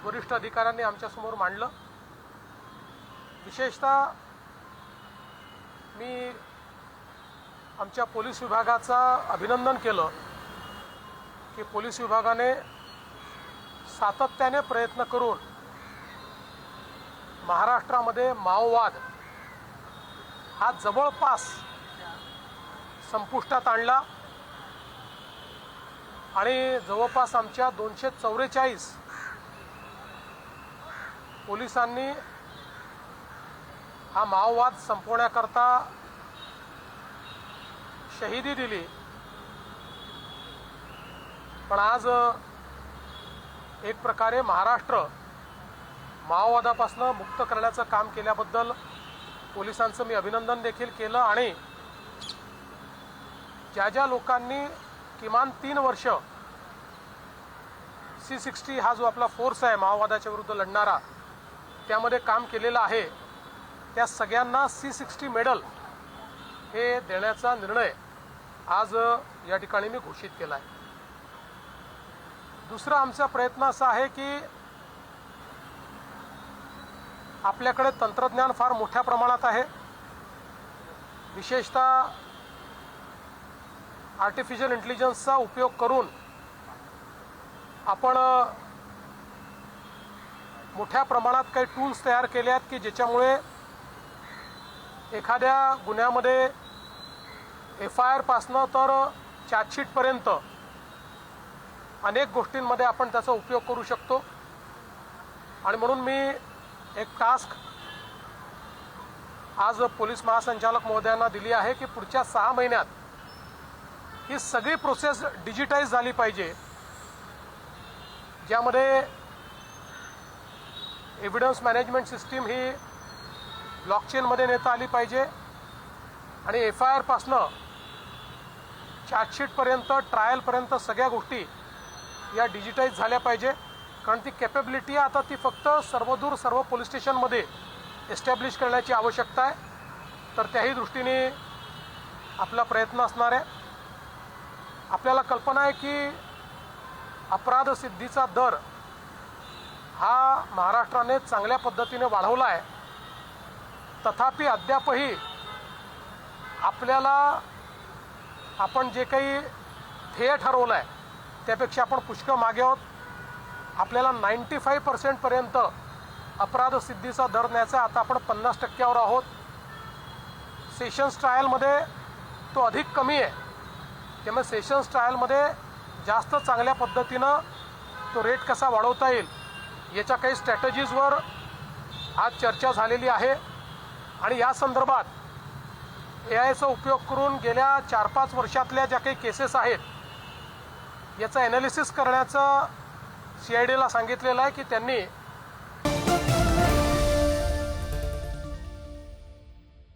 वरिष्ठ अधिकाऱ्यांनी आमच्यासमोर मांडलं। विशेषतः मी आमच्या पोलीस विभागाचा अभिनंदन केलं की पोलीस विभागाने सातत्याने प्रयत्न करून महाराष्ट्रामध्ये माओवाद हा जवळपास संपुष्टात आणला आणि जवळपास आमच्या 244 पोलिसांनी हा माओवाद संपवण्याकरता शहीदी दिली। पण आज एक प्रकारे महाराष्ट्र माओवादापासून मुक्त करण्याचं काम केल्याबद्दल पोलिसांचं मी अभिनंदन देखील केलं आणि ज्या लोकांनी किमान 3 वर्ष C60 हा जो आपला फोर्स आहे माओवादाच्या विरुद्ध लढणारा त्यामध्ये काम केलेलं आहे त्या सगळ्यांना C60 मेडल हे देण्याचा निर्णय आज या ठिकाणी मी घोषित केला आहे। दुसरा आमचा प्रयत्न असा आहे की आपल्याकडे तंत्रज्ञान फार मोठ्या प्रमाणात आहे। विशेषतः आर्टिफिशियल इंटेलिजन्सचा उपयोग करून आपण मोठ्या प्रमाणात काही टूल्स तयार केले आहेत की ज्याच्यामुळे एखाद्या गुन्ह्यामध्ये FIR पासनं तर चार्जशीटपर्यंत अनेक गोष्टींमध्ये आपण त्याचा उपयोग करू शकतो। आणि म्हणून मी एक टास्क आज पोलीस महासंचालक महोदयांना दिली आहे की पुढच्या 6 महिन्यात ही सगळी प्रोसेस डिजिटाइज झाली पाहिजे, ज्यामध्ये एव्हिडन्स मॅनेजमेंट सिस्टीम ही ब्लॉकचेनमध्ये नेता आली पाहिजे आणि FIR पासनं चार्जशीटपर्यंत ट्रायलपर्यंत सगळ्या गोष्टी या डिजिटाइज झाल्या पाहिजे। कारण ती कॅपेबिलिटी आता ती फक्त सर्वदूर सर्व पोलीस स्टेशनमध्ये एस्टॅब्लिश करण्याची आवश्यकता आहे। तर त्याही दृष्टीने आपला प्रयत्न असणार आहे। आपल्याला कल्पना आहे की अपराध सिद्धीचा दर हा महाराष्ट्राने चांगल्या पद्धतीने वाढवला आहे, तथापि अद्यापही आपल्याला आपण जे काही ध्येय ठरवलं आहे त्यापेक्षा आपण पुष्कळ मागे आहोत। आपल्याला 95% पर्यंत अपराध सिद्धीचा दर न्यायचा, आता आपण 50% आहोत। सेशन्स ट्रायलमध्ये तो अधिक कमी आहे, त्यामुळे सेशन्स ट्रायलमध्ये जास्त चांगल्या पद्धतीनं तो रेट कसा वाढवता येईल याच्या काही स्ट्रॅटेजीजवर आज चर्चा झालेली आहे। आणि या संदर्भात AIचा उपयोग करून गेल्या 4-5 वर्षातल्या ज्या काही केसेस आहेत याचा ॲनालिसिस करण्याचं CIDला सांगितलेलं आहे की त्यांनी